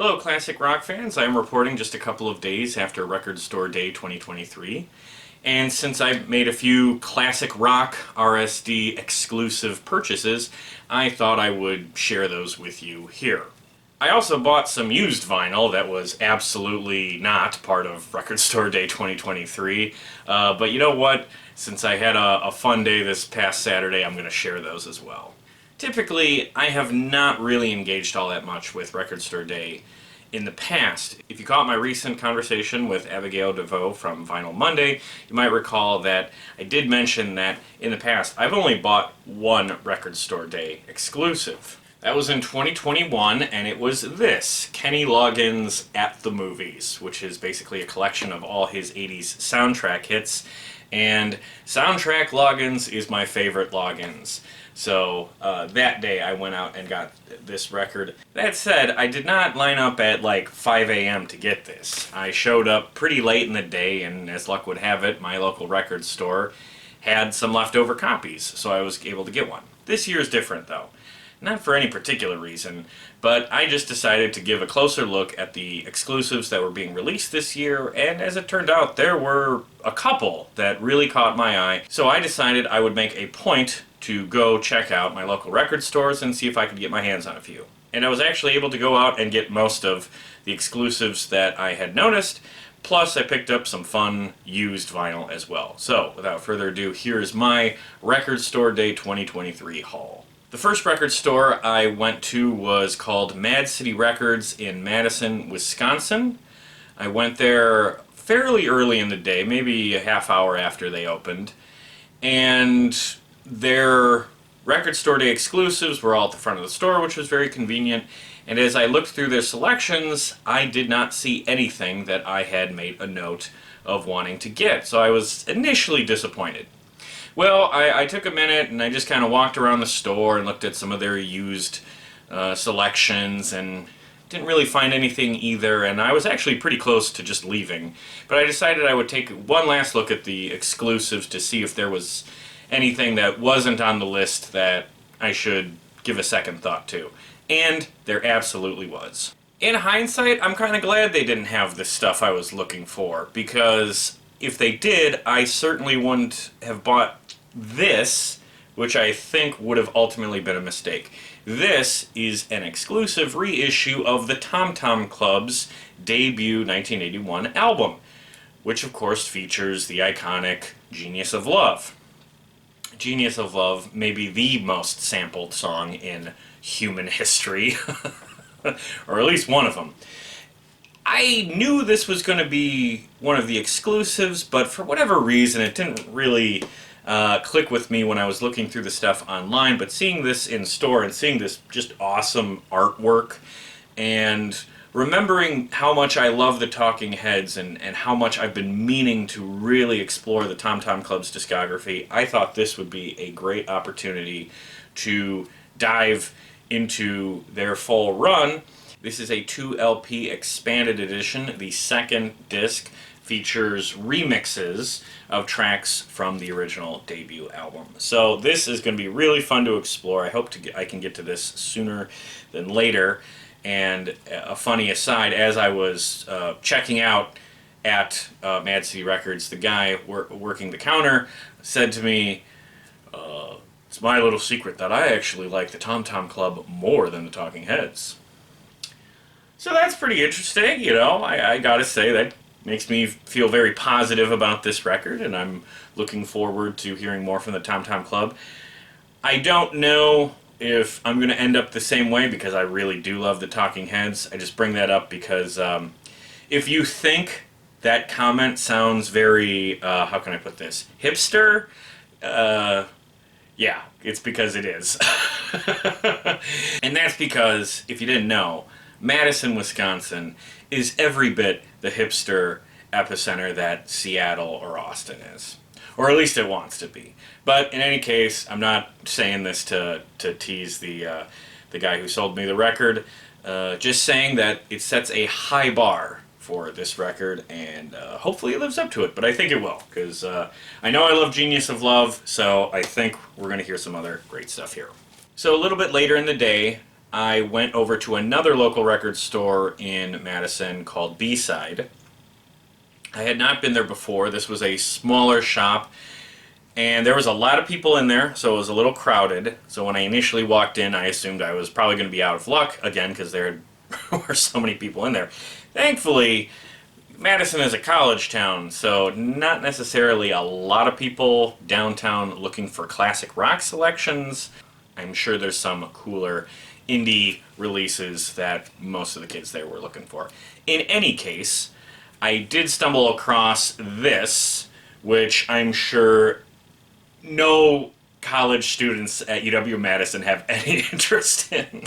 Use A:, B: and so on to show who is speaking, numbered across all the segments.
A: Hello classic rock fans, I am reporting just a couple of days after Record Store Day 2023. And since I made a few classic rock RSD exclusive purchases, I thought I would share those with you here. I also bought some used vinyl that was absolutely not part of Record Store Day 2023. But you know what? Since I had a fun day this past Saturday, I'm going to share those as well. Typically, I have not really engaged all that much with Record Store Day in the past. If you caught my recent conversation with Abigail DeVoe from Vinyl Monday, you might recall that I did mention that in the past I've only bought one Record Store Day exclusive. That was in 2021, and it was this, Kenny Loggins' At the Movies, which is basically a collection of all his 80s soundtrack hits, and Soundtrack Loggins is my favorite Loggins. So that day I went out and got this record. That said, I did not line up at like 5 a.m. to get this. I showed up pretty late in the day, and as luck would have it, my local record store had some leftover copies, so I was able to get one. This year is different though. Not for any particular reason, but I just decided to give a closer look at the exclusives that were being released this year, and as it turned out, there were a couple that really caught my eye, so I decided I would make a point to go check out my local record stores and see if I could get my hands on a few. And I was actually able to go out and get most of the exclusives that I had noticed, plus I picked up some fun used vinyl as well. So, without further ado, here's my Record Store Day 2023 haul. The first record store I went to was called Mad City Records in Madison, Wisconsin. I went there fairly early in the day, maybe a half hour after they opened, and their Record Store Day exclusives were all at the front of the store, which was very convenient, and as I looked through their selections, I did not see anything that I had made a note of wanting to get, so I was initially disappointed. Well, I took a minute and I just kind of walked around the store and looked at some of their used selections and didn't really find anything either, and I was actually pretty close to just leaving. But I decided I would take one last look at the exclusives to see if there was anything that wasn't on the list that I should give a second thought to. And there absolutely was. In hindsight, I'm kind of glad they didn't have the stuff I was looking for, because if they did, I certainly wouldn't have bought this, which I think would have ultimately been a mistake. This is an exclusive reissue of the Tom Tom Club's debut 1981 album, which of course features the iconic Genius of Love. Genius of Love may be the most sampled song in human history, or at least one of them. I knew this was going to be one of the exclusives, but for whatever reason it didn't really click with me when I was looking through the stuff online, but seeing this in store and seeing this just awesome artwork and remembering how much I love the Talking Heads and how much I've been meaning to really explore the Tom Tom Club's discography, I thought this would be a great opportunity to dive into their full run. This is a 2 LP expanded edition. The second disc features remixes of tracks from the original debut album. So this is going to be really fun to explore. I hope I can get to this sooner than later. And a funny aside, as I was checking out at Mad City Records, the guy working the counter said to me, it's my little secret that I actually like the Tom Tom Club more than the Talking Heads. So that's pretty interesting, you know. I gotta say that makes me feel very positive about this record, and I'm looking forward to hearing more from the Tom Tom Club. I don't know if I'm going to end up the same way, because I really do love the Talking Heads. I just bring that up because if you think that comment sounds very, how can I put this, hipster, yeah, it's because it is. And that's because, if you didn't know, Madison, Wisconsin is every bit the hipster epicenter that Seattle or Austin is. Or at least it wants to be. But in any case, I'm not saying this to tease the guy who sold me the record. Just saying that it sets a high bar for this record, and hopefully it lives up to it. But I think it will, because I know I love Genius of Love, so I think we're going to hear some other great stuff here. So a little bit later in the day, I went over to another local record store in Madison called BSide. I had not been there before. This was a smaller shop, and there was a lot of people in there, so it was a little crowded. So when I initially walked in, I assumed I was probably going to be out of luck again because there were so many people in there. Thankfully, Madison is a college town, so not necessarily a lot of people downtown looking for classic rock selections. I'm sure there's some cooler indie releases that most of the kids there were looking for. In any case, I did stumble across this, which I'm sure no college students at UW-Madison have any interest in.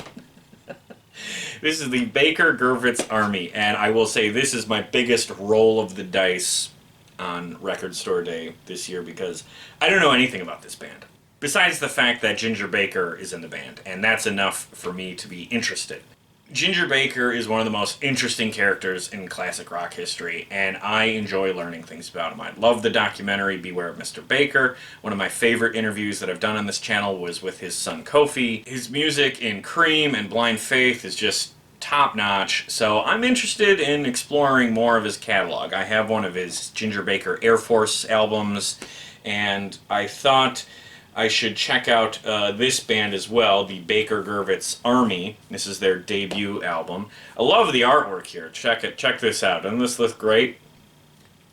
A: This is the Baker-Gurvitz Army, and I will say this is my biggest roll of the dice on Record Store Day this year because I don't know anything about this band. Besides the fact that Ginger Baker is in the band, and that's enough for me to be interested. Ginger Baker is one of the most interesting characters in classic rock history, and I enjoy learning things about him. I love the documentary Beware of Mr. Baker. One of my favorite interviews that I've done on this channel was with his son Kofi. His music in Cream and Blind Faith is just top-notch, so I'm interested in exploring more of his catalog. I have one of his Ginger Baker Air Force albums, and I thought I should check out this band as well, the Baker-Gurvitz Army. This is their debut album. I love the artwork here. Check it. Check this out. Doesn't this look great?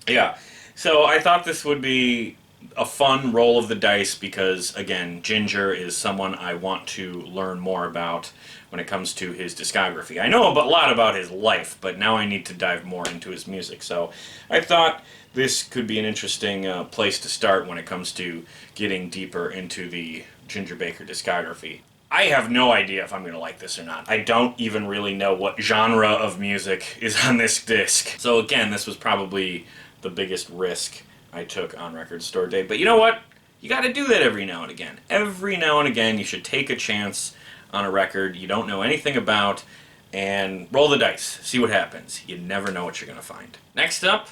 A: Yeah. So I thought this would be a fun roll of the dice because, again, Ginger is someone I want to learn more about when it comes to his discography. I know a lot about his life, but now I need to dive more into his music. So I thought this could be an interesting place to start when it comes to getting deeper into the Ginger Baker discography. I have no idea if I'm going to like this or not. I don't even really know what genre of music is on this disc. So again, this was probably the biggest risk I took on Record Store Day. But you know what? You got to do that every now and again. Every now and again, you should take a chance on a record you don't know anything about and roll the dice. See what happens. You never know what you're going to find. Next up,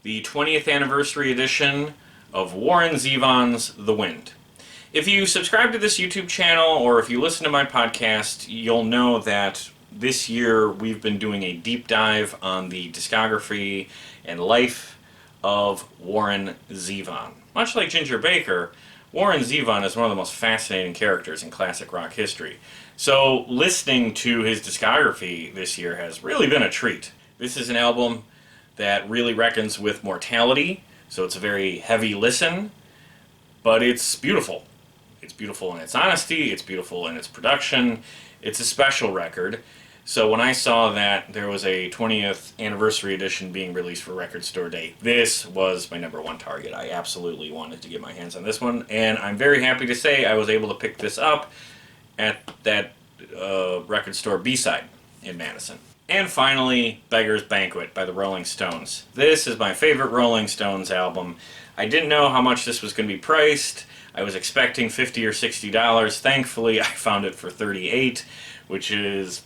A: the 20th anniversary edition of Warren Zevons' The Wind. If you subscribe to this YouTube channel or if you listen to my podcast, you'll know that this year we've been doing a deep dive on the discography and life of Warren Zevon. Much like Ginger Baker, Warren Zevon is one of the most fascinating characters in classic rock history. So listening to his discography this year has really been a treat. This is an album that really reckons with mortality, so it's a very heavy listen, but it's beautiful. It's beautiful in its honesty, it's beautiful in its production, it's a special record. So when I saw that there was a 20th anniversary edition being released for Record Store Day, this was my #1 target. I absolutely wanted to get my hands on this one, and I'm very happy to say I was able to pick this up at that record store B-Side in Madison. And finally, Beggars Banquet by the Rolling Stones. This is my favorite Rolling Stones album. I didn't know how much this was going to be priced. I was expecting $50 or $60. Thankfully, I found it for $38, which is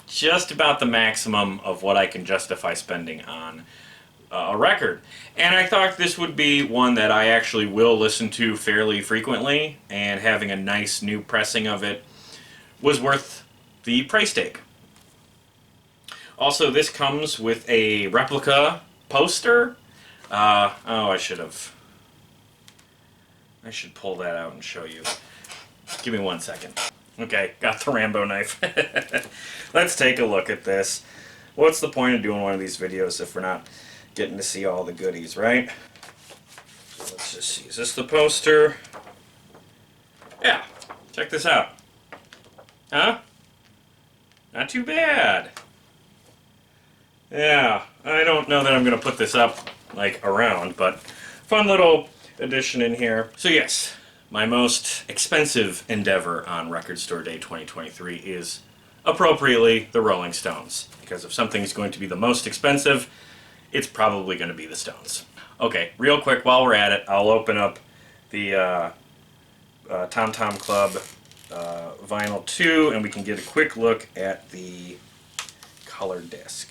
A: just about the maximum of what I can justify spending on a record. And I thought this would be one that I actually will listen to fairly frequently, and having a nice new pressing of it was worth the price tag. Also, this comes with a replica poster. I should pull that out and show you. Give me 1 second. Okay, got the Rambo knife. Let's take a look at this. What's the point of doing one of these videos if we're not getting to see all the goodies, right? So let's just see. Is this the poster? Yeah, check this out. Huh? Not too bad. Yeah, I don't know that I'm going to put this up, like, around, but fun little addition in here. So yes, my most expensive endeavor on Record Store Day 2023 is, appropriately, the Rolling Stones. Because if something's going to be the most expensive, it's probably going to be the Stones. Okay, real quick, while we're at it, I'll open up the Tom Tom Club Vinyl 2, and we can get a quick look at the color disc.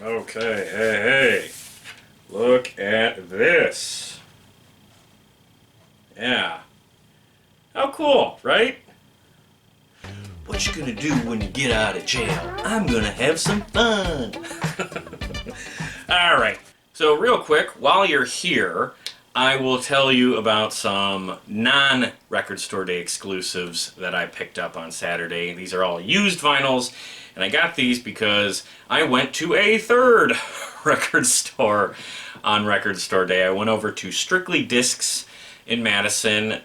A: Okay, hey, look at this. Yeah. How cool, right? What you gonna do when you get out of jail? I'm gonna have some fun. Alright, so real quick, while you're here, I will tell you about some non-Record Store Day exclusives that I picked up on Saturday. These are all used vinyls, and I got these because I went to a third record store on Record Store Day. I went over to Strictly Discs in Madison,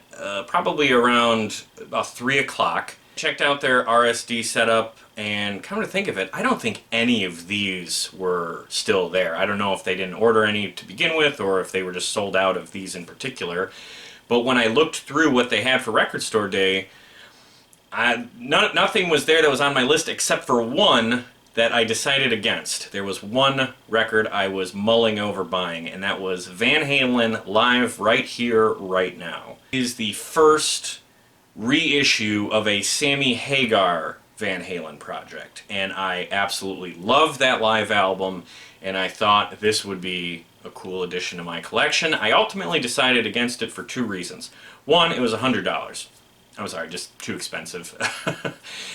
A: probably around about 3 o'clock. Checked out their RSD setup, and come to think of it, I don't think any of these were still there. I don't know if they didn't order any to begin with, or if they were just sold out of these in particular. But when I looked through what they had for Record Store Day, nothing was there that was on my list except for one that I decided against. There was one record I was mulling over buying, and that was Van Halen Live Right Here, Right Now. It is the first reissue of a Sammy Hagar Van Halen project, and I absolutely love that live album, and I thought this would be a cool addition to my collection. I ultimately decided against it for 2 reasons. One, it was $100. I'm sorry, just too expensive.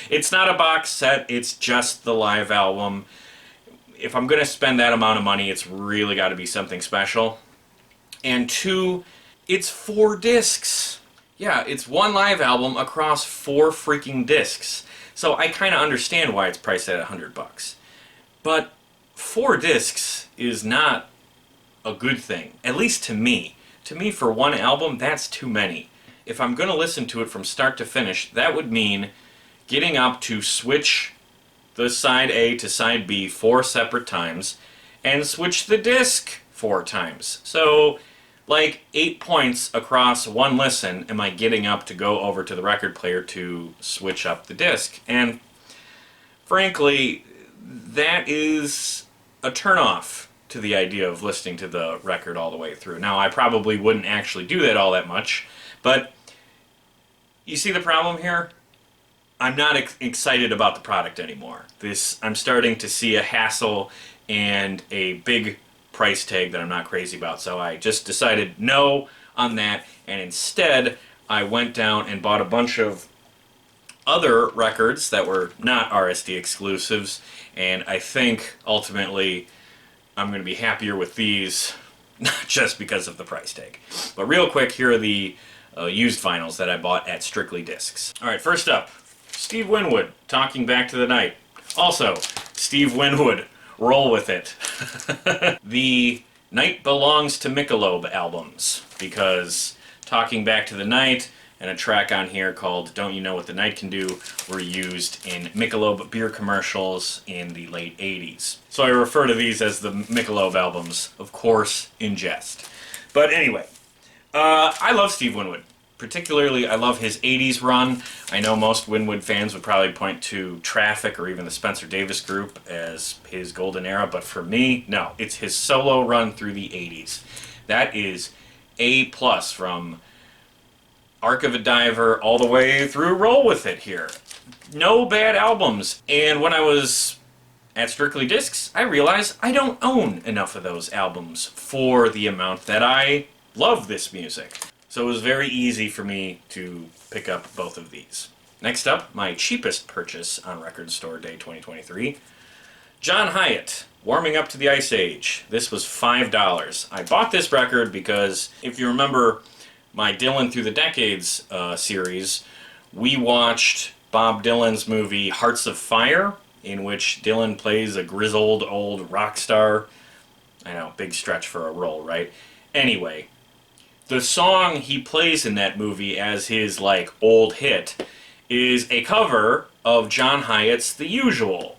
A: It's not a box set, it's just the live album. If I'm going to spend that amount of money, it's really got to be something special. And 2, it's 4 discs. Yeah, it's one live album across 4 freaking discs. So I kind of understand why it's priced at $100. But 4 discs is not a good thing, at least to me. To me, for one album, that's too many. If I'm going to listen to it from start to finish, that would mean getting up to switch the side A to side B 4 separate times, and switch the disc 4 times. So, like 8 points across one listen am I getting up to go over to the record player to switch up the disc. And frankly, that is a turnoff to the idea of listening to the record all the way through. Now, I probably wouldn't actually do that all that much, but you see the problem here? I'm not excited about the product anymore. I'm starting to see a hassle and a big price tag that I'm not crazy about, so I just decided no on that, and instead I went down and bought a bunch of other records that were not RSD exclusives, and I think ultimately I'm going to be happier with these, not just because of the price tag. But real quick, here are the used vinyls that I bought at Strictly Discs. Alright, first up, Steve Winwood, Talking Back to the Night. Also, Steve Winwood, Roll With It. The Night Belongs to Michelob albums, because Talking Back to the Night and a track on here called Don't You Know What the Night Can Do were used in Michelob beer commercials in the late 80s. So I refer to these as the Michelob albums, of course, in jest. But anyway, I love Steve Winwood. Particularly, I love his 80s run. I know most Winwood fans would probably point to Traffic or even the Spencer Davis Group as his golden era, but for me, no. It's his solo run through the 80s. That is A+ from Arc of a Diver all the way through Roll With It here. No bad albums. And when I was at Strictly Discs, I realized I don't own enough of those albums for the amount that I love this music. So it was very easy for me to pick up both of these. Next up, my cheapest purchase on Record Store Day 2023. John Hyatt, Warming Up to the Ice Age. This was $5. I bought this record because, if you remember my Dylan Through the Decades series, we watched Bob Dylan's movie Hearts of Fire, in which Dylan plays a grizzled old rock star. I know, big stretch for a role, right? Anyway, the song he plays in that movie as his, like, old hit is a cover of John Hyatt's The Usual.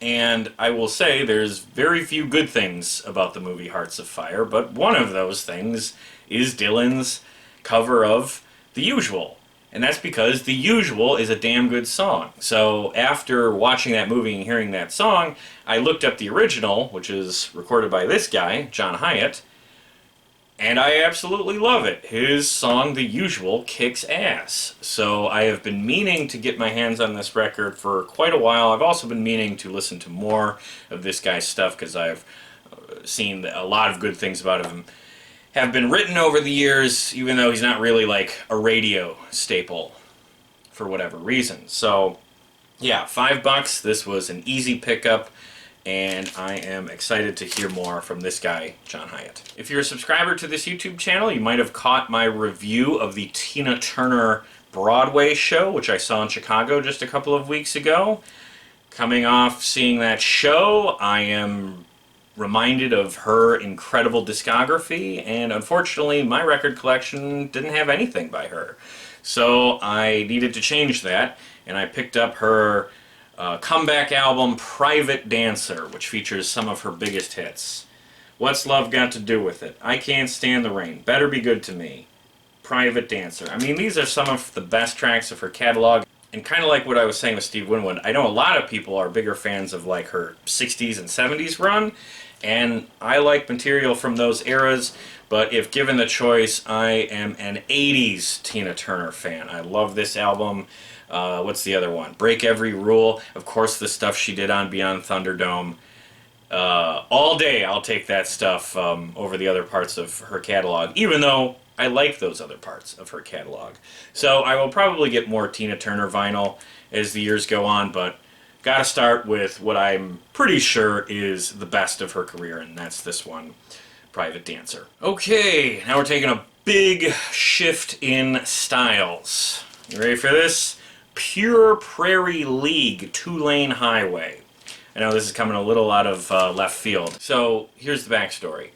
A: And I will say there's very few good things about the movie Hearts of Fire, but one of those things is Dylan's cover of The Usual. And that's because The Usual is a damn good song. So after watching that movie and hearing that song, I looked up the original, which is recorded by this guy, John Hyatt, and I absolutely love it. His song, The Usual, kicks ass. So I have been meaning to get my hands on this record for quite a while. I've also been meaning to listen to more of this guy's stuff because I've seen a lot of good things about him have been written over the years, even though he's not really like a radio staple. for whatever reason. So yeah, $5. This was an easy pickup, and I am excited to hear more from this guy, John Hyatt. If you're a subscriber to this YouTube channel, you might have caught my review of the Tina Turner Broadway show, which I saw in Chicago just a couple of weeks ago. Coming off seeing that show, I am reminded of her incredible discography, and unfortunately my record collection didn't have anything by her. So I needed to change that, and I picked up her comeback album, Private Dancer, which features some of her biggest hits. What's Love Got to Do with It? I Can't Stand the Rain. Better Be Good to Me. Private Dancer. I mean, these are some of the best tracks of her catalog. And kind of like what I was saying with Steve Winwood, I know a lot of people are bigger fans of like her 60s and 70s run, and I like material from those eras, but if given the choice, I am an 80s Tina Turner fan. I love this album. What's the other one? Break Every Rule. Of course, the stuff she did on Beyond Thunderdome. All day I'll take that stuff over the other parts of her catalog, even though I like those other parts of her catalog. So I will probably get more Tina Turner vinyl as the years go on, but gotta start with what I'm pretty sure is the best of her career, and that's this one, Private Dancer. Okay, now we're taking a big shift in styles. You ready for this? Pure Prairie League, 2-lane highway. I know this is coming a little out of left field. So here's the backstory.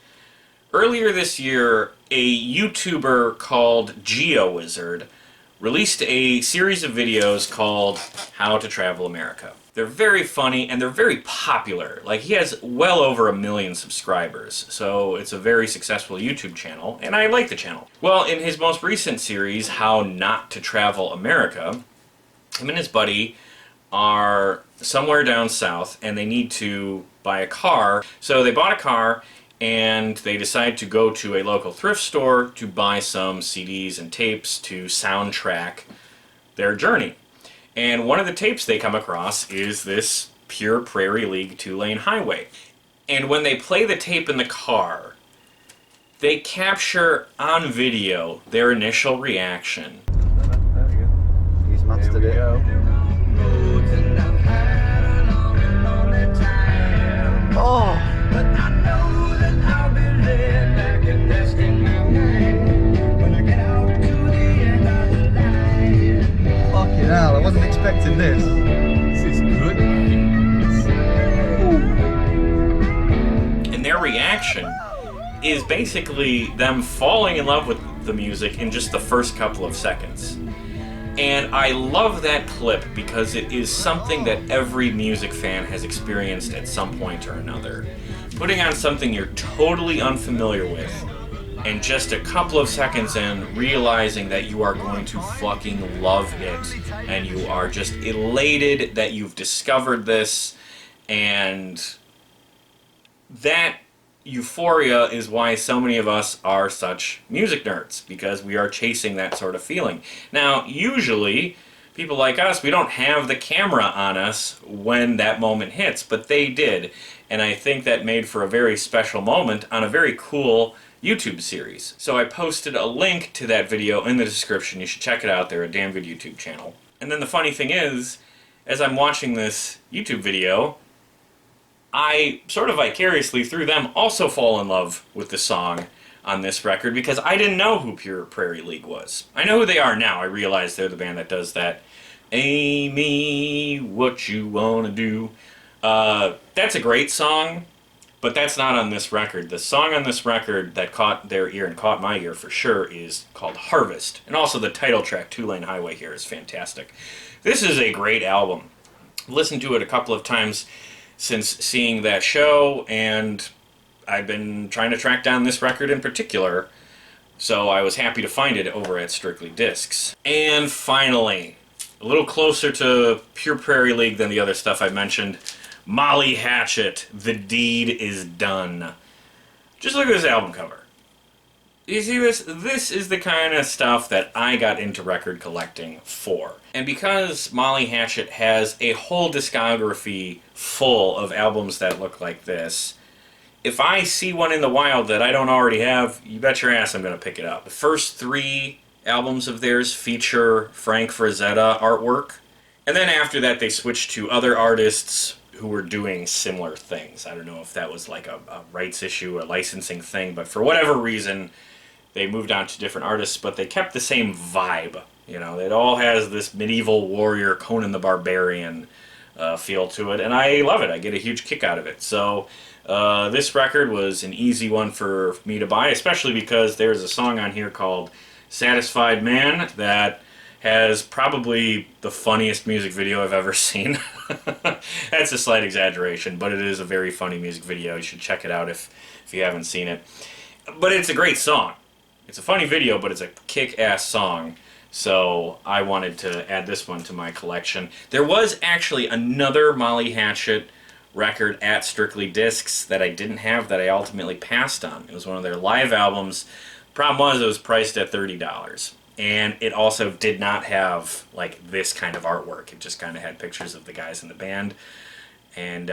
A: Earlier this year, a YouTuber called GeoWizard released a series of videos called How to Travel America. They're very funny and they're very popular. Like, he has well over 1 million subscribers, so it's a very successful YouTube channel, and I like the channel. Well, in his most recent series, How Not to Travel America, him and his buddy are somewhere down south and they need to buy a car. So they bought a car and they decide to go to a local thrift store to buy some CDs and tapes to soundtrack their journey. And one of the tapes they come across is this Pure Prairie League 2-lane highway. And when they play the tape in the car, they capture on video their initial reaction.
B: There we go. He's mastered it. Oh! Fucking hell, I wasn't expecting this.
C: This is good.
A: And their reaction is basically them falling in love with the music in just the first couple of seconds. And I love that clip because it is something that every music fan has experienced at some point or another. Putting on something you're totally unfamiliar with, and just a couple of seconds in, realizing that you are going to fucking love it, and you are just elated that you've discovered this, and that euphoria is why so many of us are such music nerds, because we are chasing that sort of feeling. Now, usually, people like us, we don't have the camera on us when that moment hits, but they did, and I think that made for a very special moment on a very cool YouTube series. So I posted a link to that video in the description. You should check it out. They're a damn good YouTube channel. And then the funny thing is, as I'm watching this YouTube video, I sort of vicariously through them also fall in love with the song on this record because I didn't know who Pure Prairie League was. I know who they are now. I realize they're the band that does that Amy, what you wanna do. That's a great song, but that's not on this record. The song on this record that caught their ear and caught my ear for sure is called Harvest. And also the title track, 2-Lane Highway, here is fantastic. This is a great album. I've listened to it a couple of times since seeing that show, and I've been trying to track down this record in particular, so I was happy to find it over at Strictly Discs. And finally, a little closer to Pure Prairie League than the other stuff I mentioned, Molly Hatchet, The Deed Is Done. Just look at this album cover. You see this? This is the kind of stuff that I got into record collecting for. And because Molly Hatchet has a whole discography full of albums that look like this, if I see one in the wild that I don't already have, you bet your ass I'm going to pick it up. The first 3 albums of theirs feature Frank Frazetta artwork. And then after that, they switched to other artists who were doing similar things. I don't know if that was like a rights issue, a licensing thing, but for whatever reason, they moved on to different artists, but they kept the same vibe. You know, it all has this medieval warrior, Conan the Barbarian feel to it, and I love it. I get a huge kick out of it. So this record was an easy one for me to buy, especially because there's a song on here called Satisfied Man that has probably the funniest music video I've ever seen. That's a slight exaggeration, but it is a very funny music video. You should check it out if you haven't seen it. But it's a great song. It's a funny video, but it's a kick-ass song. So I wanted to add this one to my collection. There was actually another Molly Hatchet record at Strictly Discs that I didn't have that I ultimately passed on. It was one of their live albums. Problem was it was priced at $30. And it also did not have like this kind of artwork. It just kind of had pictures of the guys in the band. And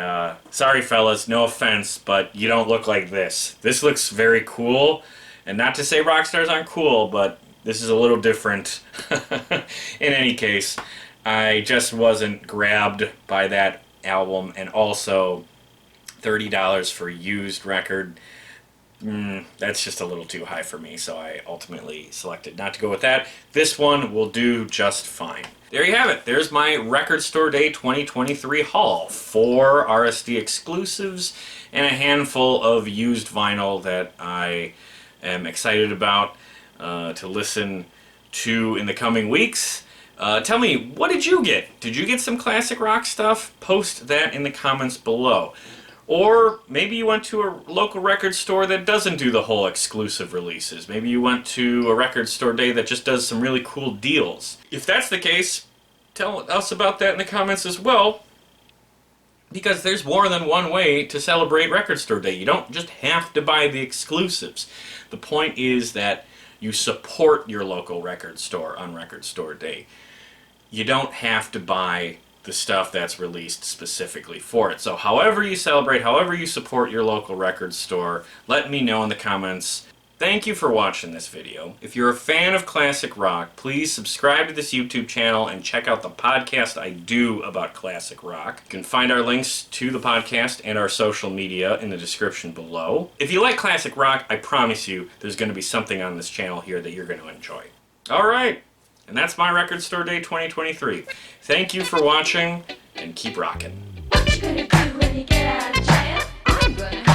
A: sorry fellas, no offense, but you don't look like this. This looks very cool. And not to say rock stars aren't cool, but this is a little different. In any case, I just wasn't grabbed by that album, and also $30 for a used record. That's just a little too high for me, so I ultimately selected not to go with that. This one will do just fine. There you have it. There's my Record Store Day 2023 haul. 4 RSD exclusives and a handful of used vinyl that I am excited about to listen to in the coming weeks. Tell me, what did you get? Did you get some classic rock stuff? Post that in the comments below. Or maybe you went to a local record store that doesn't do the whole exclusive releases. Maybe you went to a record store day that just does some really cool deals. If that's the case, tell us about that in the comments as well. Because there's more than one way to celebrate Record Store Day. You don't just have to buy the exclusives. The point is that you support your local record store on Record Store Day. You don't have to buy the stuff that's released specifically for it. So however you celebrate, however you support your local record store, let me know in the comments. Thank you for watching this video. If you're a fan of classic rock, please subscribe to this YouTube channel and check out the podcast I do about classic rock. You can find our links to the podcast and our social media in the description below. If you like classic rock, I promise you there's going to be something on this channel here that you're going to enjoy. Alright, and that's my Record Store Day 2023. Thank you for watching, and keep rocking.
C: What you gonna do when you get out of jail? I'm gonna